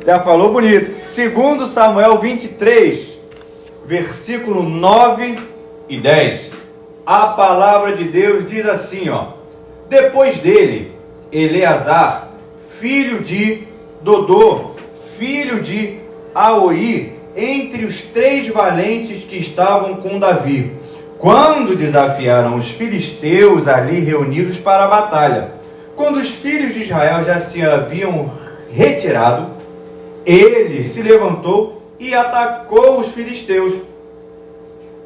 Já falou bonito. 2 Samuel 23, versículo 9 e 10. A palavra de Deus diz assim, ó. Depois dele, Eleazar, filho de Dodô, filho de Aoi, entre os 3 valentes que estavam com Davi, quando desafiaram os filisteus ali reunidos para a batalha. Quando os filhos de Israel já se haviam retirado, ele se levantou e atacou os filisteus,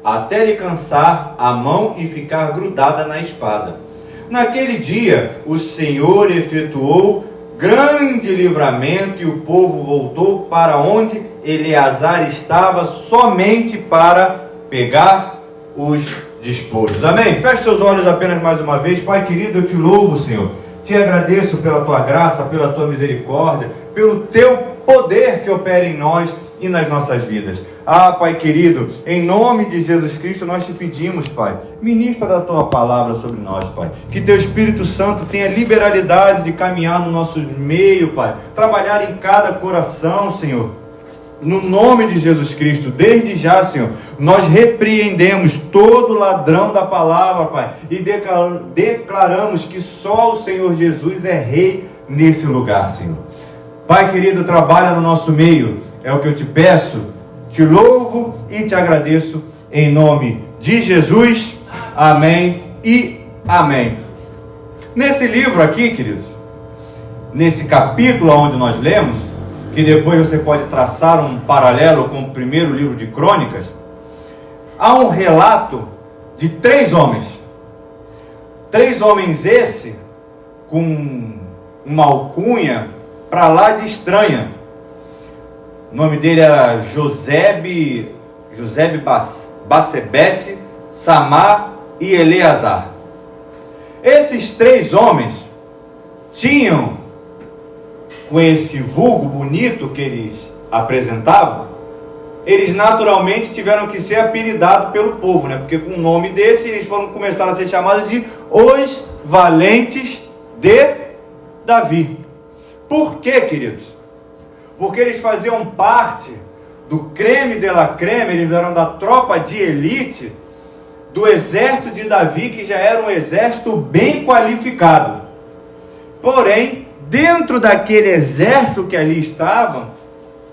até lhe cansar a mão e ficar grudada na espada. Naquele dia, o Senhor efetuou grande livramento e o povo voltou para onde Eleazar estava, somente para pegar os despojos. Amém? Feche seus olhos apenas mais uma vez. Pai querido, eu te louvo, Senhor. Te agradeço pela tua graça, pela tua misericórdia, pelo teu poder que opera em nós e nas nossas vidas. Ah, Pai querido, em nome de Jesus Cristo nós te pedimos, Pai, ministra da tua palavra sobre nós, Pai, que teu Espírito Santo tenha liberalidade de caminhar no nosso meio, Pai, trabalhar em cada coração, Senhor, no nome de Jesus Cristo. Desde já, Senhor, nós repreendemos todo ladrão da palavra, Pai, e declaramos que só o Senhor Jesus é Rei nesse lugar, Senhor. Pai querido, trabalha no nosso meio, é o que eu te peço, te louvo e te agradeço, em nome de Jesus, amém e amém. Nesse livro aqui, queridos, nesse capítulo onde nós lemos, que depois você pode traçar um paralelo com o primeiro livro de Crônicas, há um relato de 3 homens. 3 homens esse, com uma alcunha para lá de estranha. O nome dele era Josebe, Basebete, Samar e Eleazar. Esses 3 homens tinham, com esse vulgo bonito que eles apresentavam, eles naturalmente tiveram que ser apelidados pelo povo, né? Porque com um nome desse, eles começaram a ser chamados de os valentes de Davi. Por quê, queridos? Porque eles faziam parte do creme de la creme, eles eram da tropa de elite do exército de Davi, que já era um exército bem qualificado. Porém, dentro daquele exército que ali estavam,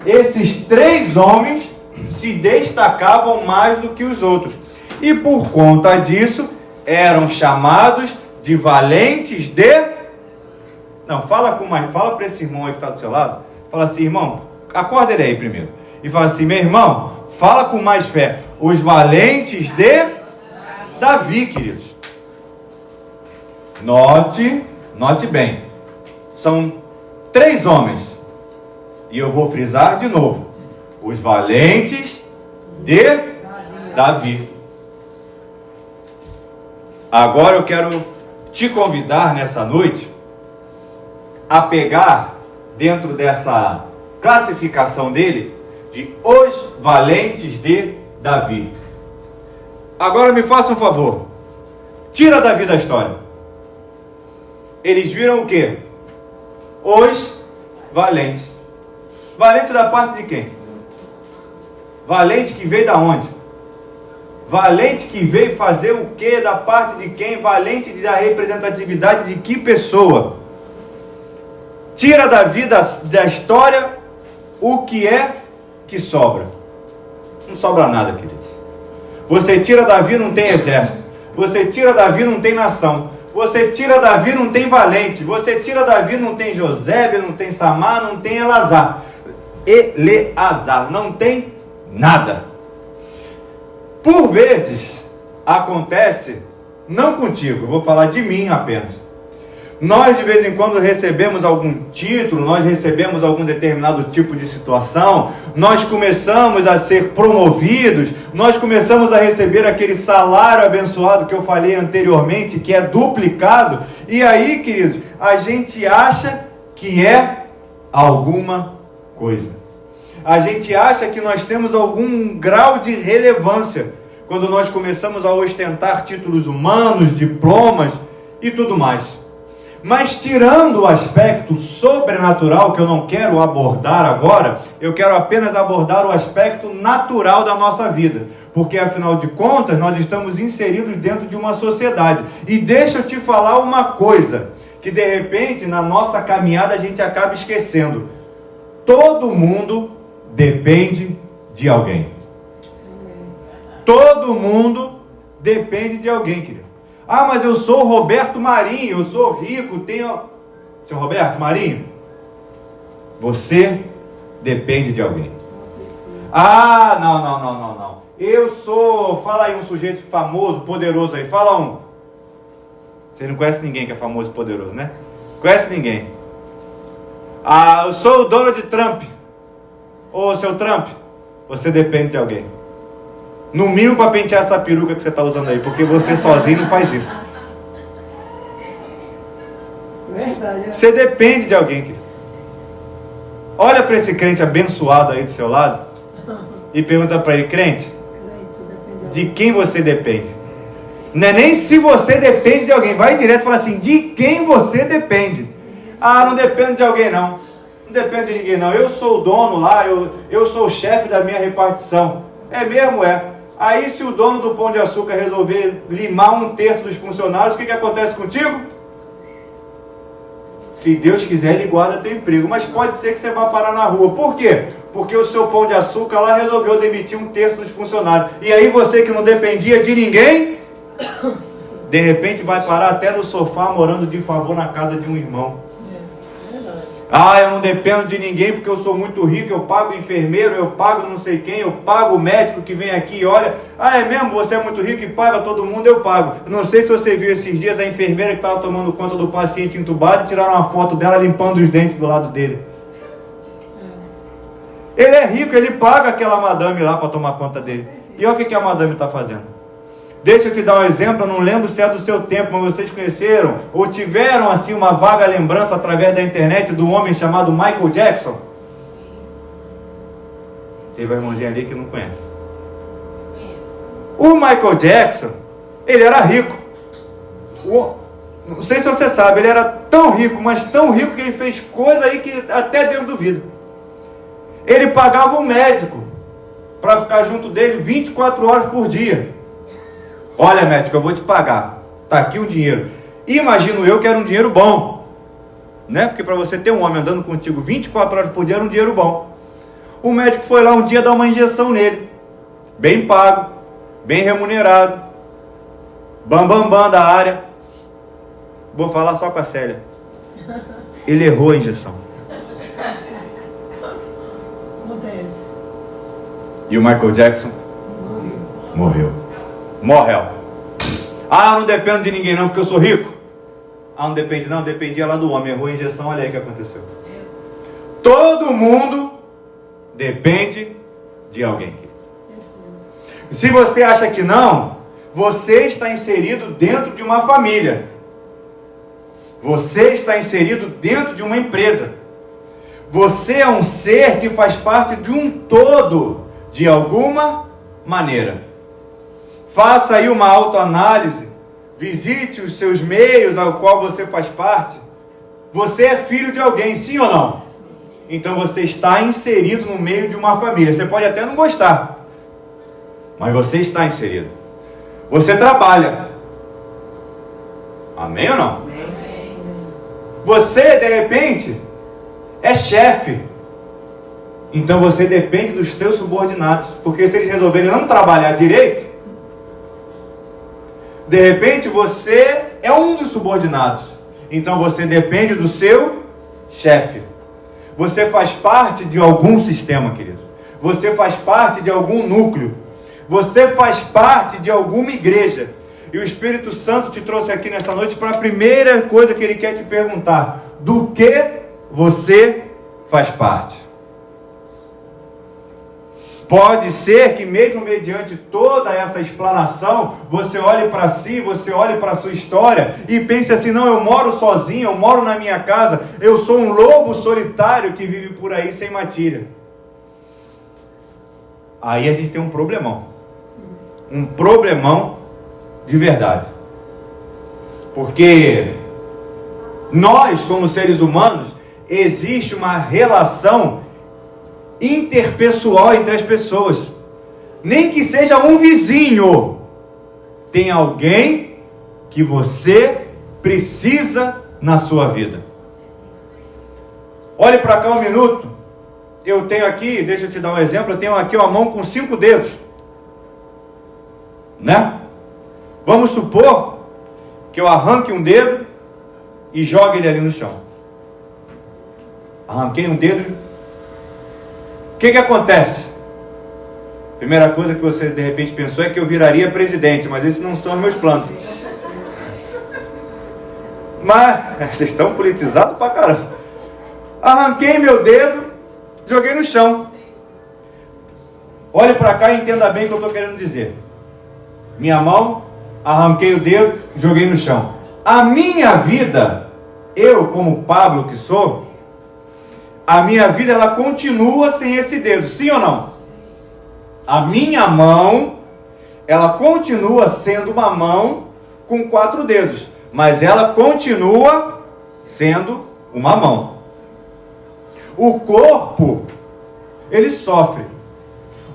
esses 3 homens se destacavam mais do que os outros. E por conta disso, eram chamados de valentes de... Não, fala para esse irmão aí que está do seu lado. Fala assim, irmão, acorda ele aí primeiro. E fala assim, meu irmão, fala com mais fé. Os valentes de Davi, queridos. Note bem. São 3 homens. E eu vou frisar de novo. Os valentes de Davi. Agora eu quero te convidar nessa noite a pegar, dentro dessa classificação dele, de os valentes de Davi. Agora me faça um favor. Tira Davi da história. Eles viram o quê? Os valentes. Valente da parte de quem? Valente que veio da onde? Valente que veio fazer o quê da parte de quem? Valente da representatividade de que pessoa? Tira Davi da história, o que é que sobra? Não sobra nada, queridos. Você tira Davi, não tem exército. Você tira Davi, não tem nação. Você tira Davi, não tem valente. Você tira Davi, não tem Josebe, não tem Samar, não tem Eleazar, não tem nada. Por vezes, acontece, não contigo, eu vou falar de mim apenas. Nós de vez em quando recebemos algum título, nós recebemos algum determinado tipo de situação, nós começamos a ser promovidos, nós começamos a receber aquele salário abençoado que eu falei anteriormente, que é duplicado, e aí, queridos, a gente acha que é alguma coisa. A gente acha que nós temos algum grau de relevância quando nós começamos a ostentar títulos humanos, diplomas e tudo mais. Mas tirando o aspecto sobrenatural, que eu não quero abordar agora, eu quero apenas abordar o aspecto natural da nossa vida. Porque, afinal de contas, nós estamos inseridos dentro de uma sociedade. E deixa eu te falar uma coisa, que de repente, na nossa caminhada, a gente acaba esquecendo. Todo mundo depende de alguém. Todo mundo depende de alguém, querido. Ah, mas eu sou o Roberto Marinho, eu sou rico, tenho... Seu Roberto Marinho, você depende de alguém. Ah, não. Eu sou... Fala aí um sujeito famoso, poderoso aí, fala um. Vocês não conhecem ninguém que é famoso e poderoso, né? Conhece ninguém. Ah, eu sou o Donald Trump. Ô, seu Trump, você depende de alguém. No mínimo para pentear essa peruca que você está usando aí, porque você sozinho não faz isso. Verdade. Você depende de alguém, querido. Olha para esse crente abençoado aí do seu lado e pergunta para ele: crente, de quem você depende? Não é nem se você depende de alguém, vai direto e fala assim: de quem você depende? Ah, não dependo de alguém não. Não dependo de ninguém não. Eu sou o dono lá, eu sou o chefe da minha repartição. É mesmo, é. Aí se o dono do Pão de Açúcar resolver limar 1/3 dos funcionários, o que acontece contigo? Se Deus quiser, ele guarda teu emprego. Mas pode ser que você vá parar na rua. Por quê? Porque o seu Pão de Açúcar lá resolveu demitir 1/3 dos funcionários. E aí você que não dependia de ninguém, de repente vai parar até no sofá morando de favor na casa de um irmão. Ah, eu não dependo de ninguém porque eu sou muito rico, eu pago o enfermeiro, eu pago não sei quem, eu pago o médico que vem aqui e olha. Ah, é mesmo? Você é muito rico e paga todo mundo, eu pago. Não sei se você viu esses dias a enfermeira que estava tomando conta do paciente entubado e tiraram uma foto dela limpando os dentes do lado dele. Ele é rico, ele paga aquela madame lá para tomar conta dele. E olha o que a madame está fazendo. Deixa eu te dar um exemplo, eu não lembro se é do seu tempo, mas vocês conheceram ou tiveram assim uma vaga lembrança através da internet do homem chamado Michael Jackson? Teve uma irmãzinha ali que não conhece. O Michael Jackson, ele era rico. Não sei se você sabe, ele era tão rico, mas tão rico que ele fez coisa aí que até Deus duvida. Ele pagava um médico para ficar junto dele 24 horas por dia. Olha, médico, eu vou te pagar. Tá aqui o dinheiro. Imagino eu que era um dinheiro bom, né? Porque para você ter um homem andando contigo 24 horas por dia era um dinheiro bom. O médico foi lá um dia dar uma injeção nele. Bem pago, bem remunerado. Bam da área. Vou falar só com a Célia. Ele errou a injeção. E o Michael Jackson morreu. Ah, não dependo de ninguém não, porque eu sou rico. Ah, não depende não, dependia lá do homem. Errou a injeção, olha aí o que aconteceu. Todo mundo depende de alguém. Se você acha que não, você está inserido dentro de uma família. Você está inserido dentro de uma empresa. Você é um ser que faz parte de um todo, de alguma maneira. Faça aí uma autoanálise, visite os seus meios ao qual você faz parte. Você é filho de alguém, sim ou não? Então você está inserido no meio de uma família. Você pode até não gostar, mas você está inserido. Você trabalha. Amém ou não? Amém. Você, de repente, é chefe. Então você depende dos seus subordinados. Porque se eles resolverem não trabalhar direito, de repente você é um dos subordinados. Então você depende do seu chefe. Você faz parte de algum sistema, querido. Você faz parte de algum núcleo. Você faz parte de alguma igreja. E o Espírito Santo te trouxe aqui nessa noite para a primeira coisa que ele quer te perguntar: do que você faz parte? Pode ser que mesmo mediante toda essa explanação, você olhe para si, você olhe para a sua história e pense assim: não, eu moro sozinho, eu moro na minha casa, eu sou um lobo solitário que vive por aí sem matilha. Aí a gente tem um problemão de verdade. Porque Nós, como seres humanos, existe uma relação interpessoal entre as pessoas. Nem que seja um vizinho, tem alguém que você precisa na sua vida. Olhe para cá um minuto. Eu tenho aqui, deixa eu te dar um exemplo, eu tenho aqui uma mão com 5 dedos. Né? Vamos supor que eu arranque um dedo e jogue ele ali no chão. Arranquei um dedo. O que acontece? Primeira coisa que você de repente pensou é que eu viraria presidente, mas esses não são os meus planos. Mas vocês estão politizados pra caramba. Arranquei meu dedo, joguei no chão. Olhe para cá e entenda bem o que eu estou querendo dizer. Minha mão, arranquei o dedo, joguei no chão. A minha vida, eu como Pablo que sou, a minha vida ela continua sem esse dedo, sim ou não? A minha mão, ela continua sendo uma mão com 4 dedos, mas ela continua sendo uma mão. O corpo, ele sofre.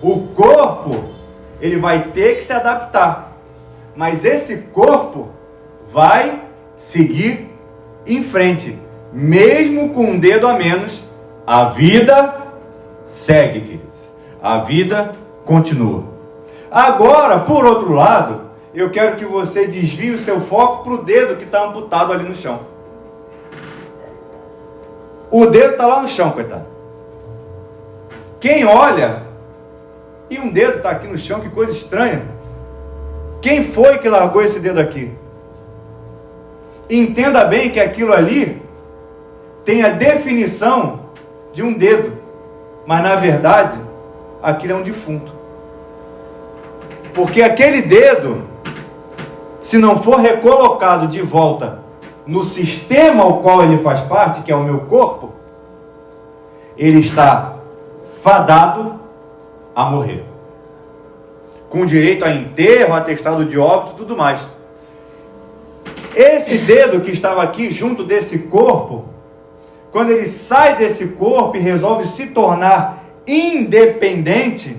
O corpo, ele vai ter que se adaptar. Mas esse corpo vai seguir em frente. Mesmo com um dedo a menos, a vida segue, queridos. A vida continua. Agora, por outro lado, eu quero que você desvie o seu foco para o dedo que está amputado ali no chão. O dedo está lá no chão, coitado. Quem olha, e um dedo está aqui no chão, que coisa estranha. Quem foi que largou esse dedo aqui? Entenda bem que aquilo ali tem a definição de um dedo, mas na verdade, aquilo é um defunto. Porque aquele dedo, se não for recolocado de volta no sistema ao qual ele faz parte, que é o meu corpo, ele está fadado a morrer. Com direito a enterro, atestado de óbito, tudo mais. Esse dedo que estava aqui junto desse corpo, quando ele sai desse corpo e resolve se tornar independente,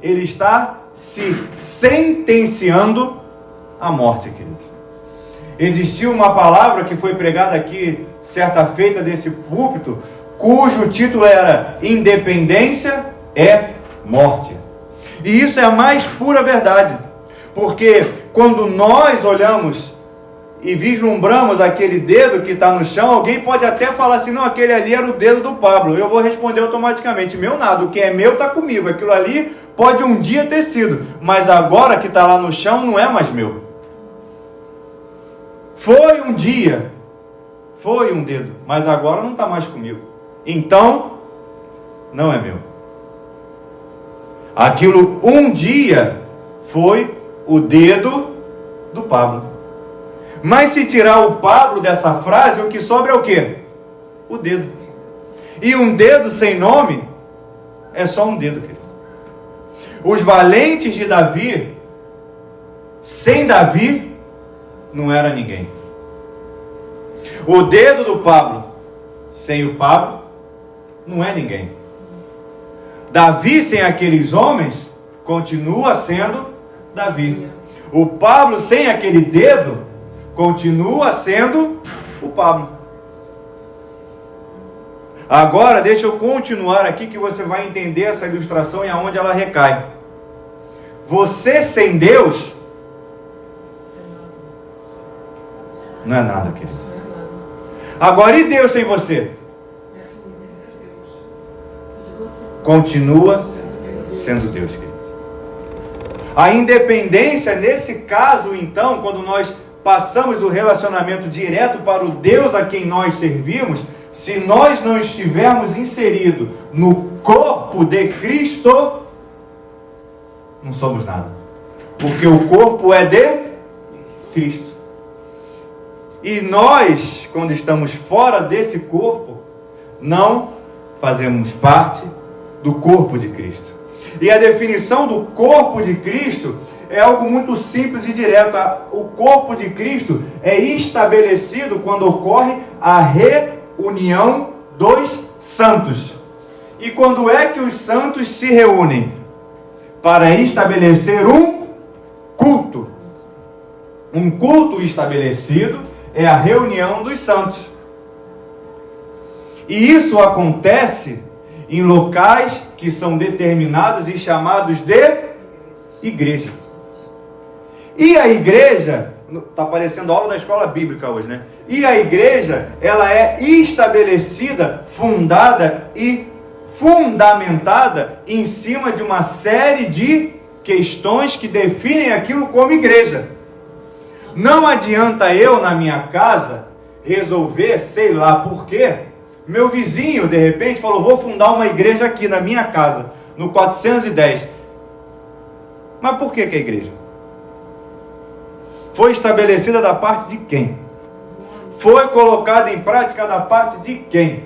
ele está se sentenciando à morte, queridos. Existiu uma palavra que foi pregada aqui certa feita desse púlpito, cujo título era Independência é Morte. E isso é a mais pura verdade, porque quando nós olhamos e vislumbramos aquele dedo que está no chão, alguém pode até falar assim, não, aquele ali era o dedo do Pablo. Eu vou responder automaticamente, meu nada, o que é meu está comigo, aquilo ali pode um dia ter sido, mas agora que está lá no chão não é mais meu. Foi um dia, foi um dedo, mas agora não está mais comigo. Então, não é meu. Aquilo um dia foi o dedo do Pablo. Mas se tirar o Pablo dessa frase, o que sobra é o quê? O dedo. E um dedo sem nome é só um dedo, querido. Os valentes de Davi, sem Davi, não era ninguém. O dedo do Pablo, sem o Pablo, não é ninguém. Davi sem aqueles homens, continua sendo Davi. O Pablo sem aquele dedo, continua sendo o Pablo. Agora, deixa eu continuar aqui que você vai entender essa ilustração e aonde ela recai. Você sem Deus não é nada, querido. Agora, e Deus sem você? Continua sendo Deus, querido. A independência, nesse caso, então, quando nós passamos do relacionamento direto para o Deus a quem nós servimos, se nós não estivermos inseridos no corpo de Cristo, não somos nada. Porque o corpo é de Cristo. E nós, quando estamos fora desse corpo, não fazemos parte do corpo de Cristo. E a definição do corpo de Cristo é algo muito simples e direto. O corpo de Cristo é estabelecido quando ocorre a reunião dos santos. E quando é que os santos se reúnem? Para estabelecer um culto. Um culto estabelecido é a reunião dos santos. E isso acontece em locais que são determinados e chamados de igreja. E a igreja, está parecendo aula da escola bíblica hoje, né? E a igreja, ela é estabelecida, fundada e fundamentada em cima de uma série de questões que definem aquilo como igreja. Não adianta eu, na minha casa, resolver, sei lá por quê, meu vizinho, de repente, falou, vou fundar uma igreja aqui na minha casa, no 410. Mas por que é igreja? Foi estabelecida da parte de quem? Foi colocada em prática da parte de quem?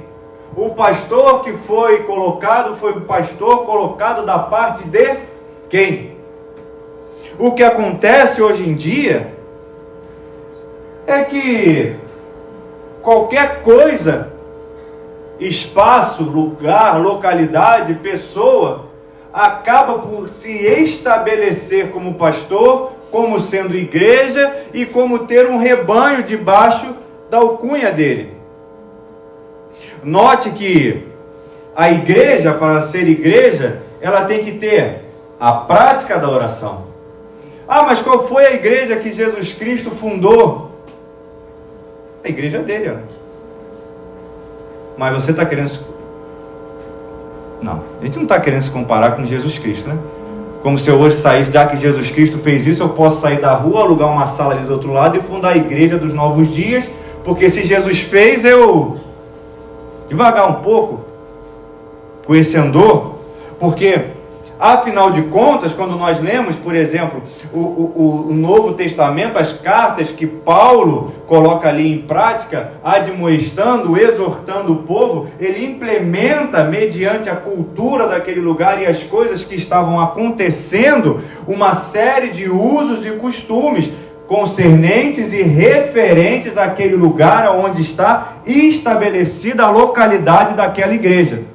O pastor que foi o pastor colocado da parte de quem? O que acontece hoje em dia é que qualquer coisa, espaço, lugar, localidade, pessoa, acaba por se estabelecer como pastor, como sendo igreja e como ter um rebanho debaixo da alcunha dele. Note que a igreja, para ser igreja, ela tem que ter a prática da oração. Ah, mas qual foi a igreja que Jesus Cristo fundou? A igreja dele, ó. Mas você está querendo... Não, a gente não está querendo se comparar com Jesus Cristo, né? Como se eu hoje saísse, já que Jesus Cristo fez isso, eu posso sair da rua, alugar uma sala ali do outro lado e fundar a igreja dos novos dias, porque se Jesus fez, eu... Devagar um pouco com esse andor, porque... Afinal de contas, quando nós lemos, por exemplo, o Novo Testamento, as cartas que Paulo coloca ali em prática, admoestando, exortando o povo, ele implementa, mediante a cultura daquele lugar e as coisas que estavam acontecendo, uma série de usos e costumes concernentes e referentes àquele lugar onde está estabelecida a localidade daquela igreja.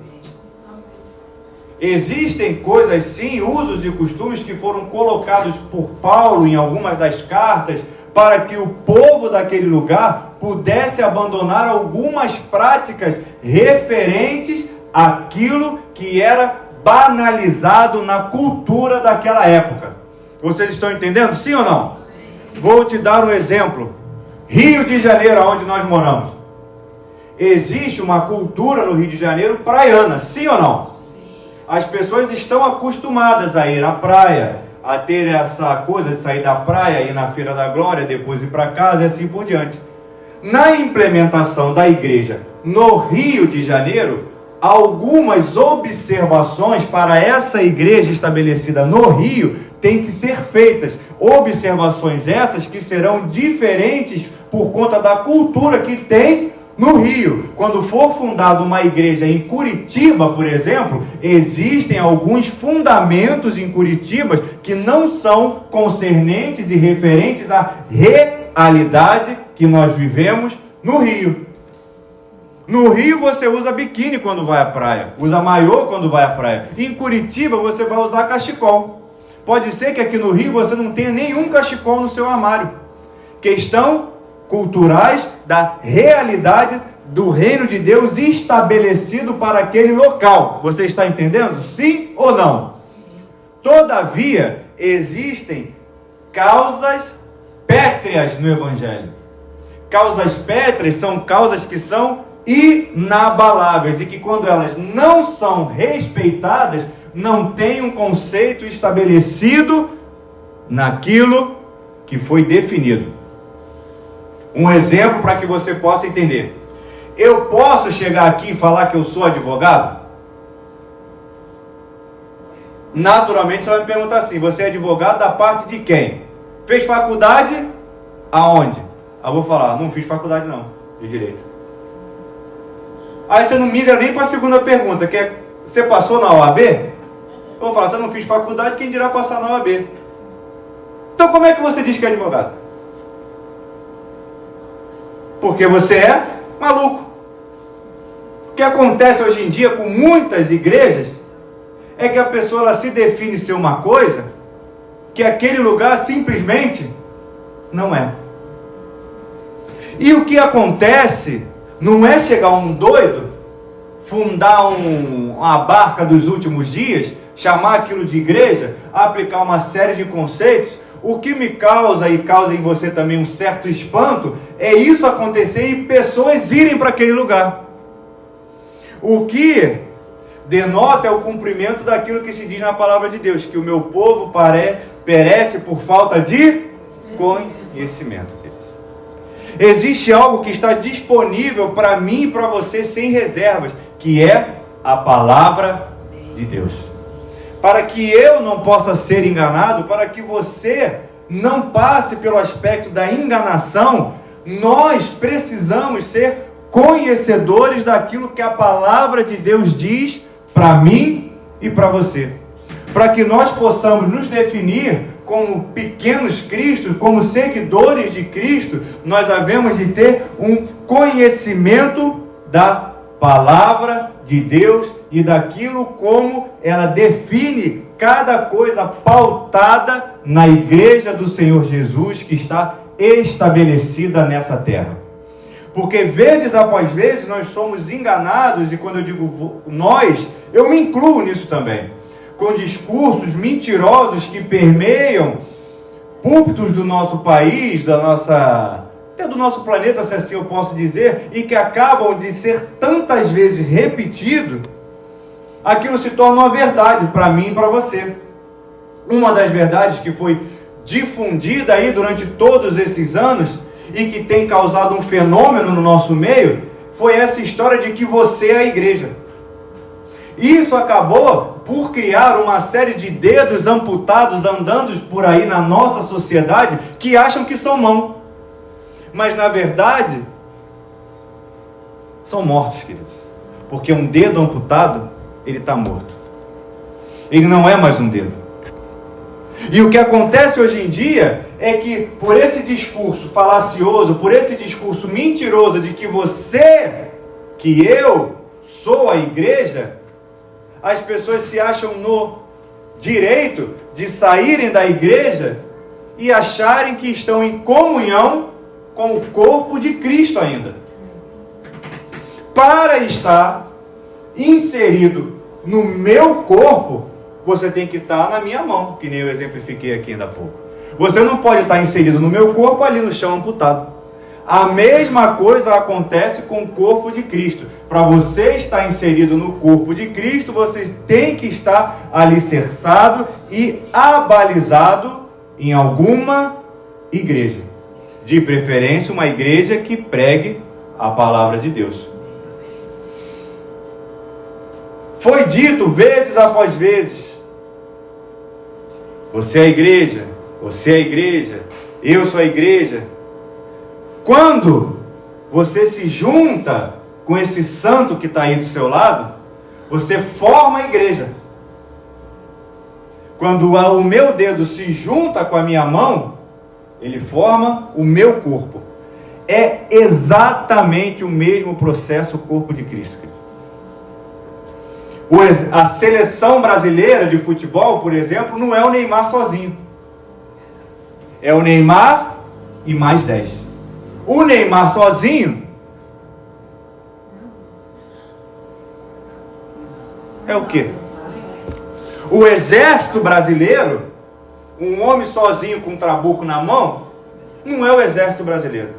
Existem coisas sim, usos e costumes que foram colocados por Paulo em algumas das cartas para que o povo daquele lugar pudesse abandonar algumas práticas referentes àquilo que era banalizado na cultura daquela época. Vocês estão entendendo? Sim ou não? Sim. Vou te dar um exemplo. Rio de Janeiro, onde nós moramos. Existe uma cultura no Rio de Janeiro praiana, sim ou não? As pessoas estão acostumadas a ir à praia, a ter essa coisa de sair da praia, ir na Feira da Glória, depois ir para casa e assim por diante. Na implementação da igreja no Rio de Janeiro, algumas observações para essa igreja estabelecida no Rio têm que ser feitas. Observações essas que serão diferentes por conta da cultura que tem no Rio. Quando for fundada uma igreja em Curitiba, por exemplo, existem alguns fundamentos em Curitiba que não são concernentes e referentes à realidade que nós vivemos no Rio. No Rio você usa biquíni quando vai à praia, usa maiô quando vai à praia. Em Curitiba você vai usar cachecol. Pode ser que aqui no Rio você não tenha nenhum cachecol no seu armário. Questão culturais da realidade do reino de Deus estabelecido para aquele local. Você está entendendo? Sim ou não? Todavia, existem causas pétreas no Evangelho. Causas pétreas são causas que são inabaláveis e que quando elas não são respeitadas, não tem um conceito estabelecido naquilo que foi definido. Um exemplo para que você possa entender. Eu posso chegar aqui e falar que eu sou advogado? Naturalmente você vai me perguntar assim, você é advogado da parte de quem? Fez faculdade? Aonde? Eu vou falar, não fiz faculdade não, de direito. Aí você não migra nem para a segunda pergunta, que é, você passou na OAB? Eu vou falar, você não fiz faculdade, quem dirá passar na OAB? Então como é que você diz que é advogado? Porque você é maluco. O que acontece hoje em dia com muitas igrejas é que a pessoa ela se define ser uma coisa que aquele lugar simplesmente não é. E o que acontece não é chegar um doido, fundar uma barca dos últimos dias, chamar aquilo de igreja, aplicar uma série de conceitos. O que me causa e causa em você também um certo espanto é isso acontecer e pessoas irem para aquele lugar. O que denota é o cumprimento daquilo que se diz na palavra de Deus, que o meu povo perece por falta de conhecimento. Existe algo que está disponível para mim e para você sem reservas, que é a palavra de Deus. Para que eu não possa ser enganado, para que você não passe pelo aspecto da enganação, nós precisamos ser conhecedores daquilo que a palavra de Deus diz para mim e para você. Para que nós possamos nos definir como pequenos cristos, como seguidores de Cristo, nós havemos de ter um conhecimento da palavra de Deus e daquilo como ela define cada coisa pautada na igreja do Senhor Jesus que está estabelecida nessa terra. Porque vezes após vezes nós somos enganados, e quando eu digo nós, eu me incluo nisso também, com discursos mentirosos que permeiam púlpitos do nosso país, até do nosso planeta, se assim eu posso dizer, e que acabam de ser tantas vezes repetido, aquilo se torna uma verdade para mim e para você. Uma das verdades que foi difundida aí durante todos esses anos e que tem causado um fenômeno no nosso meio, foi essa história de que você é a igreja. Isso acabou por criar uma série de dedos amputados andando por aí na nossa sociedade que acham que são mão. Mas na verdade, são mortos, queridos. Porque um dedo amputado, ele está morto. Ele não é mais um dedo. E o que acontece hoje em dia é que por esse discurso falacioso, por esse discurso mentiroso de que que eu sou a igreja, as pessoas se acham no direito de saírem da igreja e acharem que estão em comunhão com o corpo de Cristo ainda. Para estar inserido no meu corpo, você tem que estar na minha mão, que nem eu exemplifiquei aqui ainda há pouco. Você não pode estar inserido no meu corpo ali no chão amputado. A mesma coisa acontece com o corpo de Cristo. Para você estar inserido no corpo de Cristo, você tem que estar alicerçado e abalizado em alguma igreja. De preferência, uma igreja que pregue a palavra de Deus. Foi dito vezes após vezes: você é a igreja, você é a igreja, eu sou a igreja. Quando você se junta com esse santo que está aí do seu lado, você forma a igreja. Quando o meu dedo se junta com a minha mão, ele forma o meu corpo. É exatamente o mesmo processo o corpo de Cristo. A seleção brasileira de futebol, por exemplo, não é o Neymar sozinho. É o Neymar e mais 10. O Neymar sozinho é o quê? O exército brasileiro, um homem sozinho com um trabuco na mão, não é o exército brasileiro.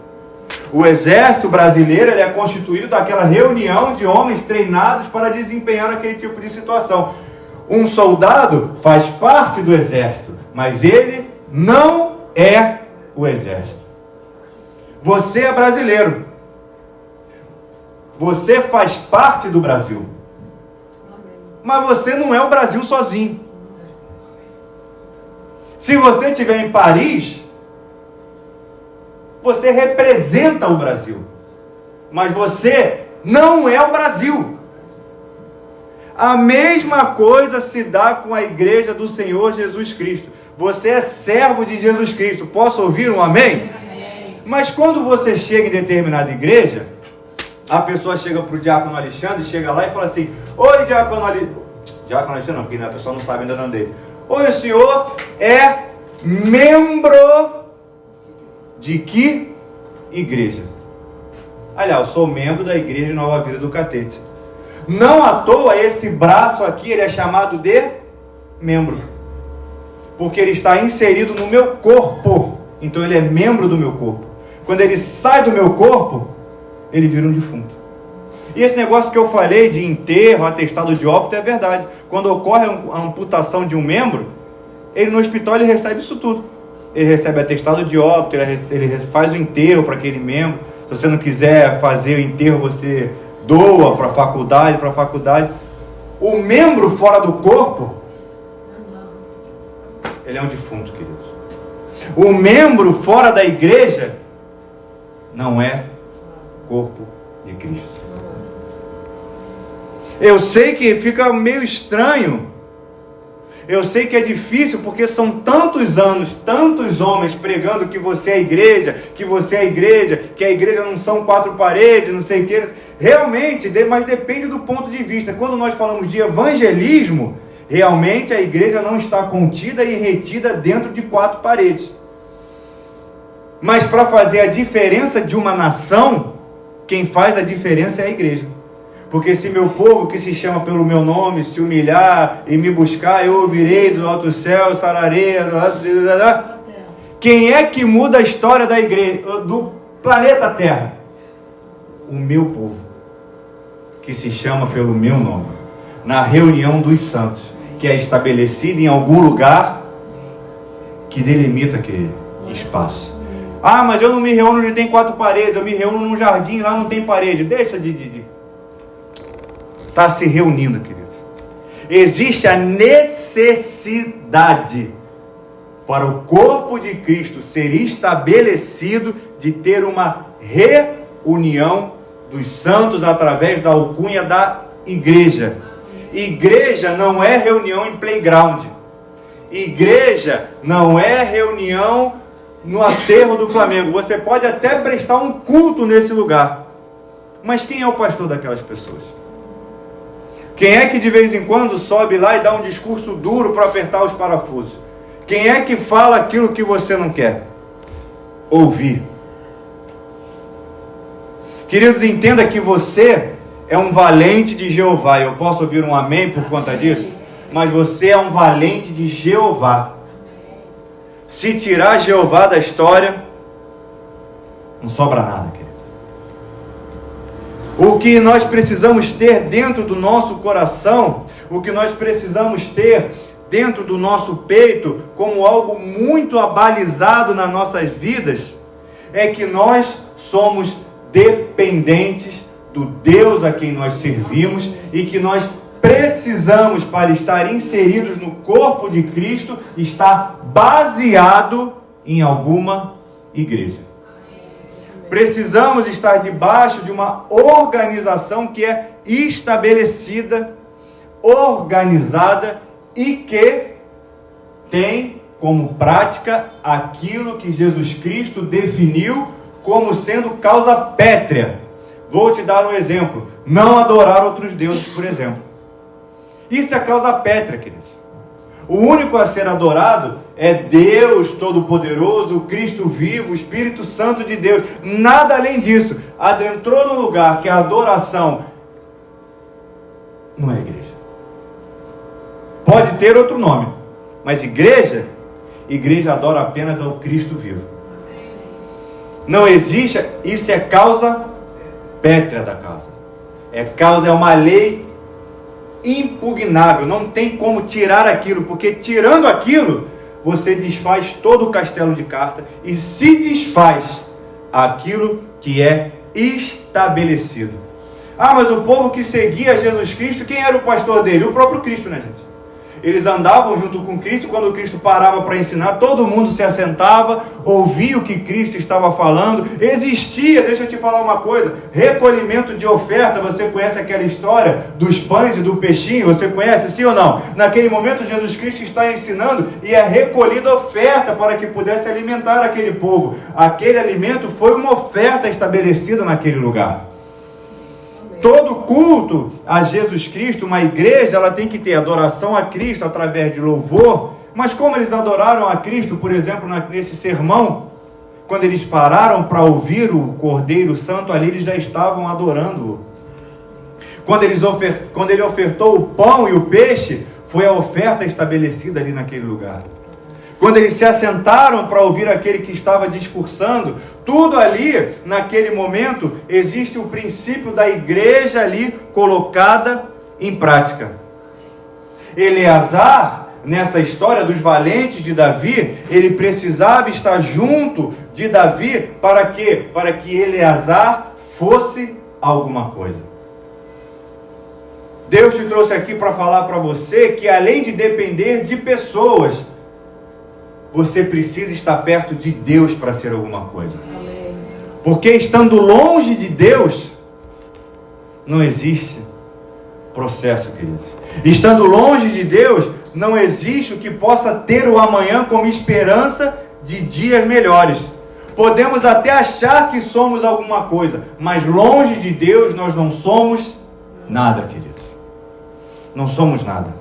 O exército brasileiro ele é constituído daquela reunião de homens treinados para desempenhar aquele tipo de situação. Um soldado faz parte do exército, mas ele não é o exército. Você é brasileiro. Você faz parte do Brasil. Mas você não é o Brasil sozinho. Se você estiver em Paris, você representa o Brasil. Mas você não é o Brasil. A mesma coisa se dá com a igreja do Senhor Jesus Cristo. Você é servo de Jesus Cristo. Posso ouvir um amém? Mas quando você chega em determinada igreja, a pessoa chega para o diácono Alexandre, chega lá e fala assim: oi, diácono Alexandre. Diácono Alexandre não, porque a pessoa não sabe ainda não dele. Oi, o senhor é membro de que igreja? Aliás, eu sou membro da Igreja Nova Vida do Catete. Não à toa esse braço aqui, ele é chamado de membro, porque ele está inserido no meu corpo. Então ele é membro do meu corpo. Quando ele sai do meu corpo, ele vira um defunto. E esse negócio que eu falei de enterro, atestado de óbito, é verdade. Quando ocorre a amputação de um membro, ele no hospital ele recebe isso tudo. Ele recebe atestado de óbito, ele faz o enterro para aquele membro. Se você não quiser fazer o enterro, você doa para a faculdade. O membro fora do corpo, ele é um defunto, queridos. O membro fora da igreja não é corpo de Cristo. Eu sei que fica meio estranho, eu sei que é difícil, porque são tantos anos, tantos homens pregando que você é a igreja, que você é a igreja, que a igreja não são quatro paredes, não sei o que. Realmente, mas depende do ponto de vista. Quando nós falamos de evangelismo, realmente a igreja não está contida e retida dentro de quatro paredes. Mas para fazer a diferença de uma nação, quem faz a diferença é a igreja. Porque se meu povo que se chama pelo meu nome se humilhar e me buscar, eu ouvirei do alto céu, sararei. Quem é que muda a história da igreja, do planeta Terra? O meu povo, que se chama pelo meu nome, na reunião dos santos, que é estabelecida em algum lugar que delimita aquele espaço. Ah, mas eu não me reúno onde tem quatro paredes, eu me reúno num jardim, lá não tem parede. Deixa de está se reunindo, queridos. Existe a necessidade para o corpo de Cristo ser estabelecido de ter uma reunião dos santos através da alcunha da igreja. Igreja não é reunião em playground. Igreja não é reunião no aterro do Flamengo. Você pode até prestar um culto nesse lugar, mas quem é o pastor daquelas pessoas? Quem é que de vez em quando sobe lá e dá um discurso duro para apertar os parafusos? Quem é que fala aquilo que você não quer ouvir? Queridos, entenda que você é um valente de Jeová. Eu posso ouvir um amém por conta disso? Mas você é um valente de Jeová. Se tirar Jeová da história, não sobra nada, querido. O que nós precisamos ter dentro do nosso coração, o que nós precisamos ter dentro do nosso peito, como algo muito abalizado nas nossas vidas, é que nós somos dependentes do Deus a quem nós servimos e que nós precisamos, para estar inseridos no corpo de Cristo, estar baseado em alguma igreja. Precisamos estar debaixo de uma organização que é estabelecida, organizada e que tem como prática aquilo que Jesus Cristo definiu como sendo causa pétrea. Vou te dar um exemplo. Não adorar outros deuses, por exemplo. Isso é causa pétrea, queridos. O único a ser adorado é Deus Todo-Poderoso, o Cristo vivo, o Espírito Santo de Deus. Nada além disso. Adentrou no lugar que a adoração não é igreja. Pode ter outro nome, mas igreja adora apenas ao Cristo vivo. Não existe, isso é causa pétrea da causa. É uma lei impugnável, não tem como tirar aquilo, porque tirando aquilo, você desfaz todo o castelo de cartas e se desfaz aquilo que é estabelecido. Ah, mas o povo que seguia Jesus Cristo, quem era o pastor dele? O próprio Cristo, né, gente? Eles andavam junto com Cristo. Quando Cristo parava para ensinar, todo mundo se assentava, ouvia o que Cristo estava falando. Existia, deixa eu te falar uma coisa, recolhimento de oferta. Você conhece aquela história dos pães e do peixinho? Você conhece, sim ou não? Naquele momento Jesus Cristo está ensinando e é recolhida oferta para que pudesse alimentar aquele povo. Aquele alimento foi uma oferta estabelecida naquele lugar. Todo culto a Jesus Cristo, uma igreja, ela tem que ter adoração a Cristo através de louvor. Mas como eles adoraram a Cristo, por exemplo, nesse sermão, quando eles pararam para ouvir o Cordeiro Santo ali, eles já estavam adorando-o. Quando ele ofertou o pão e o peixe, foi a oferta estabelecida ali naquele lugar. Quando eles se assentaram para ouvir aquele que estava discursando, tudo ali, naquele momento, existe o princípio da igreja ali colocada em prática. Eleazar, nessa história dos valentes de Davi, ele precisava estar junto de Davi para quê? Para que Eleazar fosse alguma coisa. Deus te trouxe aqui para falar para você que além de depender de pessoas, você precisa estar perto de Deus para ser alguma coisa. Amém. Porque estando longe de Deus, não existe processo, queridos. Estando longe de Deus, não existe o que possa ter o amanhã como esperança de dias melhores. Podemos até achar que somos alguma coisa, mas longe de Deus nós não somos nada, queridos. Não somos nada.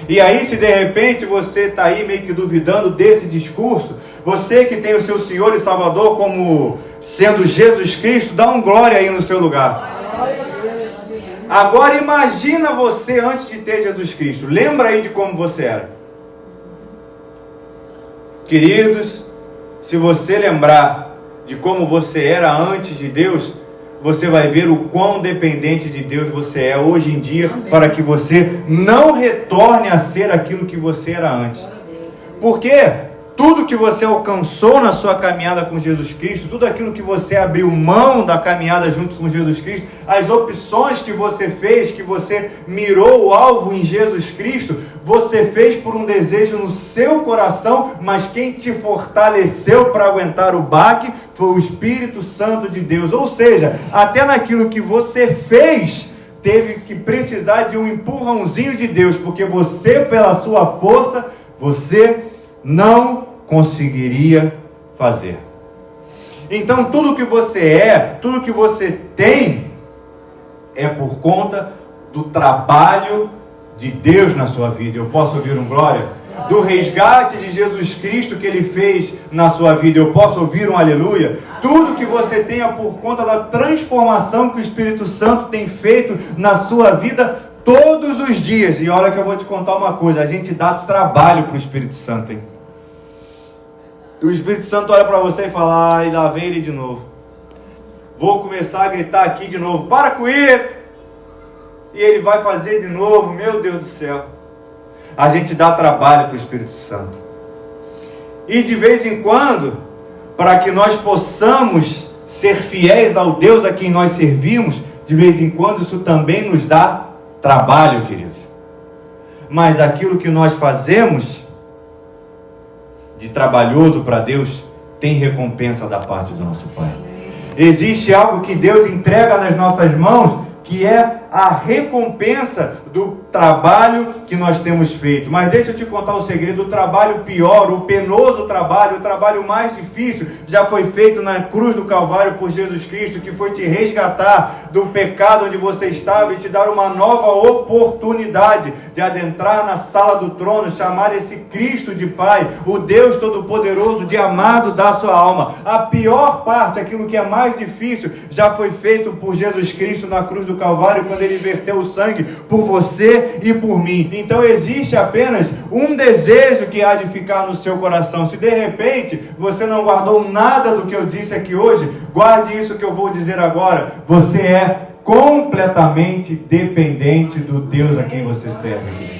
E aí, se de repente você está aí meio que duvidando desse discurso, você que tem o seu Senhor e Salvador como sendo Jesus Cristo, dá um glória aí no seu lugar. Agora imagina você antes de ter Jesus Cristo. Lembra aí de como você era. Queridos, se você lembrar de como você era antes de Deus, você vai ver o quão dependente de Deus você é hoje em dia. Amém. Para que você não retorne a ser aquilo que você era antes. Porque tudo que você alcançou na sua caminhada com Jesus Cristo, tudo aquilo que você abriu mão da caminhada junto com Jesus Cristo, as opções que você fez, que você mirou o alvo em Jesus Cristo, você fez por um desejo no seu coração, mas quem te fortaleceu para aguentar o baque foi o Espírito Santo de Deus. Ou seja, até naquilo que você fez, teve que precisar de um empurrãozinho de Deus, porque você, pela sua força, você não conseguiria fazer. Então tudo que você é, tudo que você tem, é por conta do trabalho de Deus na sua vida. Eu posso ouvir um glória? Do resgate de Jesus Cristo que Ele fez na sua vida. Eu posso ouvir um aleluia? Tudo que você tem é por conta da transformação que o Espírito Santo tem feito na sua vida todos os dias. E olha que eu vou te contar uma coisa, a gente dá trabalho para o Espírito Santo, hein? O Espírito Santo olha para você e fala: ai, lá vem ele de novo. Vou começar a gritar aqui de novo, para com isso! E ele vai fazer de novo, meu Deus do céu. A gente dá trabalho para o Espírito Santo. E de vez em quando, para que nós possamos ser fiéis ao Deus a quem nós servimos, de vez em quando isso também nos dá trabalho, queridos. Mas aquilo que nós fazemos de trabalhoso para Deus tem recompensa da parte do nosso Pai. Existe algo que Deus entrega nas nossas mãos, que é a recompensa do trabalho que nós temos feito. Mas deixa eu te contar um segredo: o trabalho pior, o penoso trabalho, o trabalho mais difícil, já foi feito na cruz do Calvário por Jesus Cristo, que foi te resgatar do pecado onde você estava e te dar uma nova oportunidade de adentrar na sala do trono, chamar esse Cristo de Pai, o Deus Todo-Poderoso, de amado da sua alma. A pior parte, aquilo que é mais difícil, já foi feito por Jesus Cristo na cruz do Calvário, quando Ele verteu o sangue por você e por mim. Então existe apenas um desejo que há de ficar no seu coração. Se de repente você não guardou nada do que eu disse aqui hoje, guarde isso que eu vou dizer agora: você é completamente dependente do Deus a quem você serve.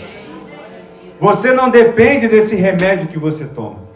Você não depende desse remédio que você toma.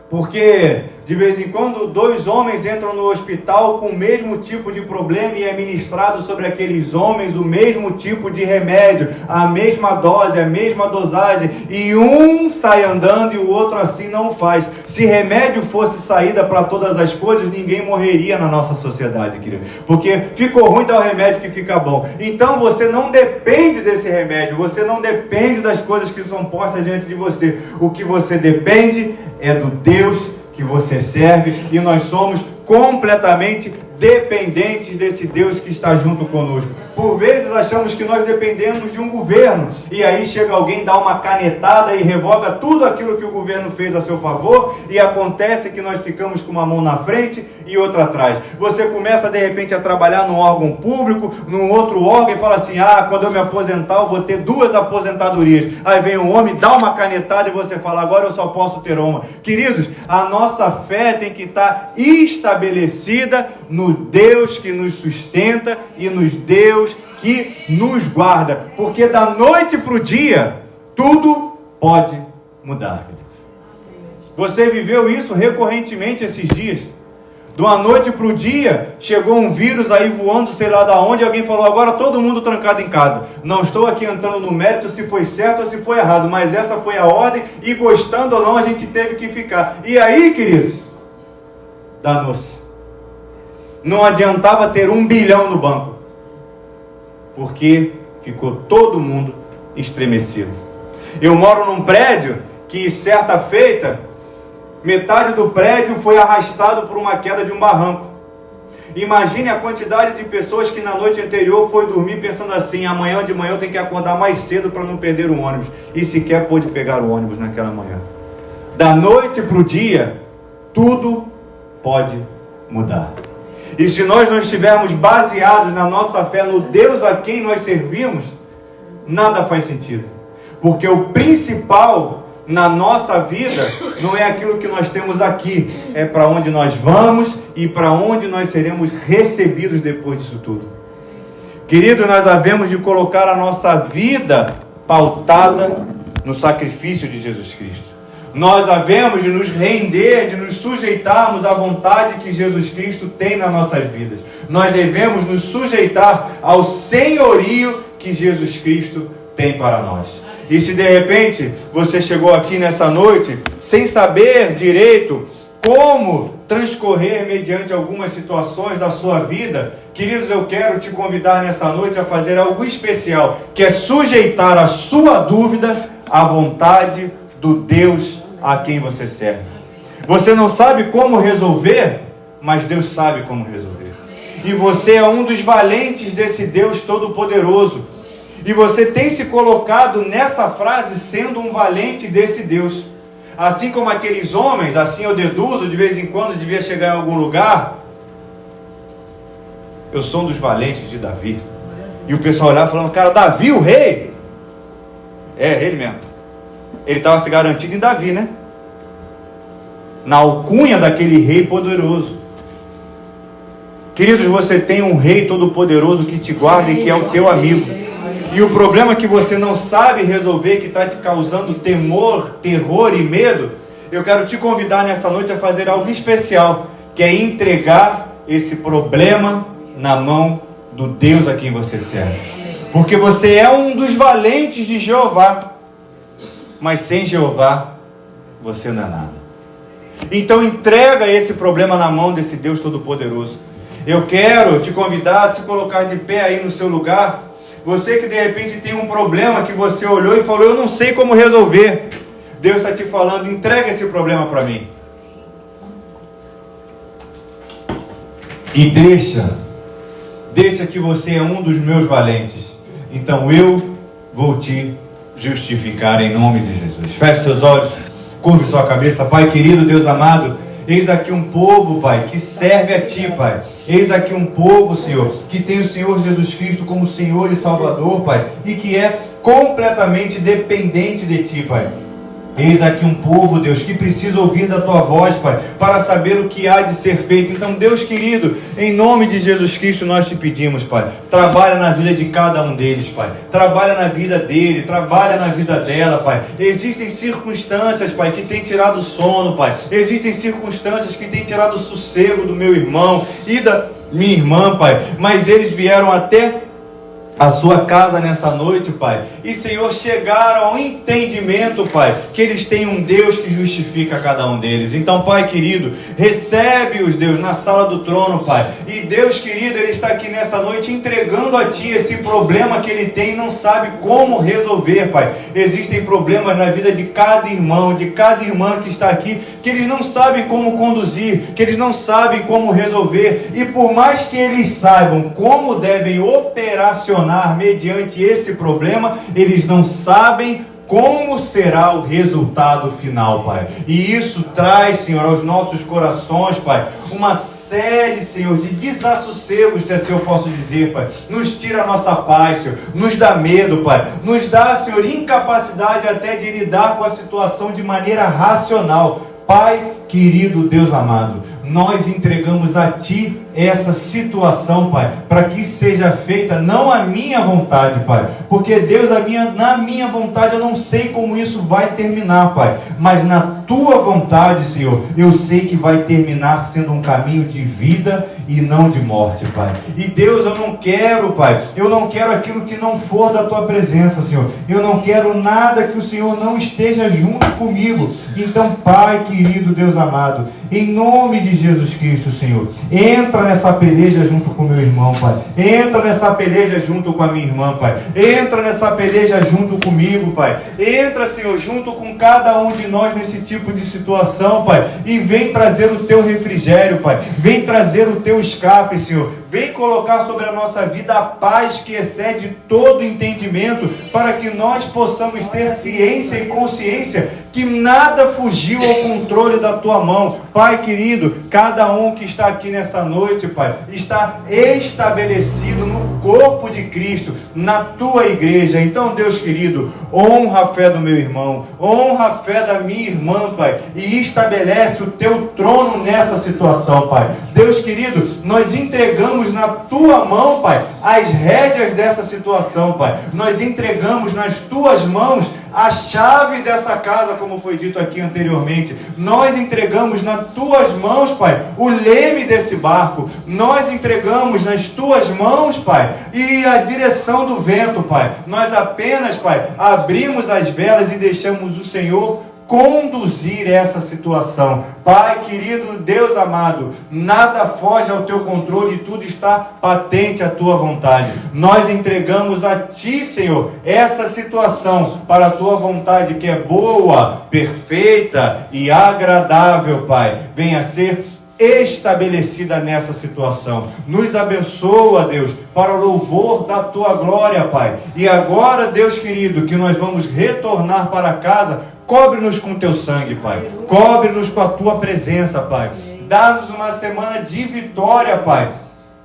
Porque de vez em quando 2 homens entram no hospital com o mesmo tipo de problema e é ministrado sobre aqueles homens o mesmo tipo de remédio, a mesma dose, a mesma dosagem, e um sai andando e o outro assim não faz. Se remédio fosse saída para todas as coisas, ninguém morreria na nossa sociedade, querido, porque ficou ruim, dá o remédio que fica bom. Então você não depende desse remédio, você não depende das coisas que são postas diante de você. O que você depende é do Deus que você serve, e nós somos completamente dependentes desse Deus que está junto conosco. Por vezes achamos que nós dependemos de um governo, e aí chega alguém, dá uma canetada e revoga tudo aquilo que o governo fez a seu favor, e acontece que nós ficamos com uma mão na frente e outra atrás. Você começa de repente a trabalhar num órgão público, num outro órgão, e fala assim: quando eu me aposentar eu vou ter 2 aposentadorias. Aí vem um homem, dá uma canetada e você fala: agora eu só posso ter uma. Queridos, a nossa fé tem que estar estabelecida no Deus que nos sustenta e nos Deus que nos guarda, porque da noite para o dia tudo pode mudar. Você viveu isso recorrentemente esses dias. De uma noite para o dia, chegou um vírus aí voando, sei lá da onde, e alguém falou: agora todo mundo trancado em casa. Não estou aqui entrando no mérito se foi certo ou se foi errado, mas essa foi a ordem, e gostando ou não, a gente teve que ficar. E aí, queridos, danou-se. Não adiantava ter 1 bilhão no banco, porque ficou todo mundo estremecido. Eu moro num prédio que, certa feita, metade do prédio foi arrastado por uma queda de um barranco. Imagine a quantidade de pessoas que na noite anterior foi dormir pensando assim: amanhã de manhã eu tenho que acordar mais cedo para não perder o ônibus, e sequer pôde pegar o ônibus naquela manhã. Da noite para o dia, tudo pode mudar. E se nós não estivermos baseados na nossa fé, no Deus a quem nós servimos, nada faz sentido. Porque o principal na nossa vida não é aquilo que nós temos aqui, é para onde nós vamos e para onde nós seremos recebidos depois disso tudo. Querido, nós havemos de colocar a nossa vida pautada no sacrifício de Jesus Cristo. Nós havemos de nos render, de nos sujeitarmos à vontade que Jesus Cristo tem nas nossas vidas. Nós devemos nos sujeitar ao senhorio que Jesus Cristo tem para nós. E se de repente você chegou aqui nessa noite sem saber direito como transcorrer mediante algumas situações da sua vida, queridos, eu quero te convidar nessa noite a fazer algo especial, que é sujeitar a sua dúvida à vontade do Deus a quem você serve. Você não sabe como resolver, mas Deus sabe como resolver. E você é um dos valentes desse Deus Todo-Poderoso. E você tem se colocado nessa frase sendo um valente desse Deus. Assim como aqueles homens, assim eu deduzo, de vez em quando devia chegar em algum lugar: eu sou um dos valentes de Davi. E o pessoal olhava falando: cara, Davi o rei? É, ele mesmo. Ele estava se garantindo em Davi, né? Na alcunha daquele rei poderoso. Queridos, você tem um rei todo-poderoso que te guarda e que é o teu amigo. E o problema que você não sabe resolver, que está te causando temor, terror e medo, eu quero te convidar nessa noite a fazer algo especial, que é entregar esse problema na mão do Deus a quem você serve. Porque você é um dos valentes de Jeová, mas sem Jeová você não é nada. Então entrega esse problema na mão desse Deus Todo-Poderoso. Eu quero te convidar a se colocar de pé aí no seu lugar. Você que de repente tem um problema que você olhou e falou: eu não sei como resolver. Deus está te falando: entrega esse problema para mim. E deixa que você é um dos meus valentes. Então eu vou te justificar em nome de Jesus. Feche seus olhos, curve sua cabeça. Pai querido, Deus amado, eis aqui um povo, Pai, que serve a Ti, Pai. Eis aqui um povo, Senhor, que tem o Senhor Jesus Cristo como Senhor e Salvador, Pai, e que é completamente dependente de Ti, Pai. Eis aqui um povo, Deus, que precisa ouvir da Tua voz, Pai, para saber o que há de ser feito. Então, Deus querido, em nome de Jesus Cristo nós te pedimos, Pai, trabalha na vida de cada um deles, Pai. Trabalha na vida dele, trabalha na vida dela, Pai. Existem circunstâncias, Pai, que têm tirado o sono, Pai. Existem circunstâncias que têm tirado o sossego do meu irmão e da minha irmã, Pai. Mas eles vieram até a sua casa nessa noite, Pai, e Senhor, chegaram ao entendimento, Pai, que eles têm um Deus que justifica cada um deles. Então, Pai querido, recebe-os, Deus, na sala do trono, Pai, e Deus querido, Ele está aqui nessa noite entregando a Ti esse problema que ele tem e não sabe como resolver, Pai. Existem problemas na vida de cada irmão, de cada irmã que está aqui, que eles não sabem como conduzir, que eles não sabem como resolver, e por mais que eles saibam como devem operacionar mediante esse problema, eles não sabem como será o resultado final, Pai. E isso traz, Senhor, aos nossos corações, Pai, uma série, Senhor, de desassossegos, se assim eu posso dizer, Pai. Nos tira a nossa paz, Senhor. Nos dá medo, Pai. Nos dá, Senhor, incapacidade até de lidar com a situação de maneira racional. Pai querido, Deus amado, nós entregamos a Ti essa situação, Pai, para que seja feita não a minha vontade, Pai, porque Deus, na minha vontade eu não sei como isso vai terminar, Pai, mas na Tua vontade, Senhor, eu sei que vai terminar sendo um caminho de vida e não de morte, Pai. E Deus, eu não quero, Pai, eu não quero aquilo que não for da Tua presença, Senhor. Eu não quero nada que o Senhor não esteja junto comigo. Então, Pai querido, Deus amado, em nome de Jesus Cristo, Senhor, entra nessa peleja junto com meu irmão, Pai. Entra nessa peleja junto com a minha irmã, Pai. Entra nessa peleja junto comigo, Pai. Entra, Senhor, junto com cada um de nós nesse tipo de situação, Pai. E vem trazer o Teu refrigério, Pai. Vem trazer o Teu escape, Senhor. Vem colocar sobre a nossa vida a paz que excede todo entendimento, para que nós possamos ter ciência e consciência que nada fugiu ao controle da Tua mão. Pai querido, cada um que está aqui nessa noite, Pai, está estabelecido no corpo de Cristo, na Tua igreja. Então, Deus querido, honra a fé do meu irmão, honra a fé da minha irmã, Pai, e estabelece o Teu trono nessa situação, Pai. Deus querido, nós entregamos na Tua mão, Pai, as rédeas dessa situação, Pai. Nós entregamos nas Tuas mãos a chave dessa casa, como foi dito aqui anteriormente. Nós entregamos nas Tuas mãos, Pai, o leme desse barco. Nós entregamos nas Tuas mãos, Pai, e a direção do vento, Pai. Nós apenas, Pai, abrimos as velas e deixamos o Senhor conduzir essa situação. Pai querido, Deus amado, nada foge ao Teu controle e tudo está patente à Tua vontade. Nós entregamos a Ti, Senhor, essa situação para a Tua vontade, que é boa, perfeita e agradável, Pai. Venha ser estabelecida nessa situação. Nos abençoa, Deus, para o louvor da Tua glória, Pai. E agora, Deus querido, que nós vamos retornar para casa, cobre-nos com Teu sangue, Pai. Cobre-nos com a Tua presença, Pai. Dá-nos uma semana de vitória, Pai.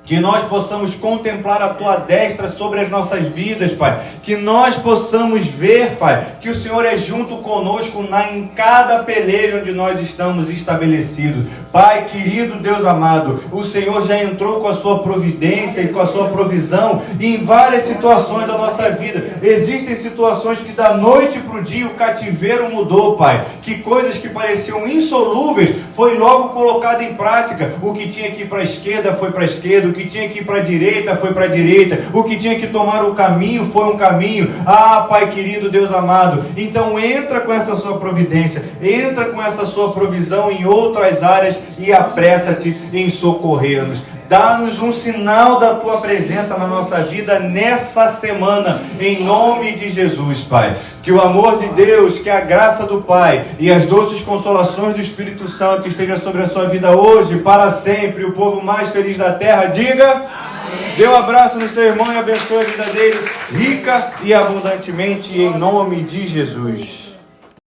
Que nós possamos contemplar a Tua destra sobre as nossas vidas, Pai. Que nós possamos ver, Pai, que o Senhor é junto conosco em cada peleja onde nós estamos estabelecidos. Pai querido, Deus amado, o Senhor já entrou com a Sua providência e com a Sua provisão em várias situações da nossa vida. Existem situações que da noite para o dia o cativeiro mudou, Pai. Que coisas que pareciam insolúveis foi logo colocado em prática. O que tinha que ir para a esquerda foi para a esquerda, o que tinha que ir para a direita foi para a direita, o que tinha que tomar o caminho foi um caminho. Ah, Pai querido, Deus amado, então entra com essa Sua providência, entra com essa Sua provisão em outras áreas e apressa-te em socorrer-nos. Dá-nos um sinal da Tua presença na nossa vida nessa semana, em nome de Jesus, Pai. Que o amor de Deus, que a graça do Pai e as doces consolações do Espírito Santo esteja sobre a sua vida hoje, para sempre. O povo mais feliz da terra, diga amém. Dê um abraço no seu irmão e abençoe a vida dele rica e abundantemente, em nome de Jesus.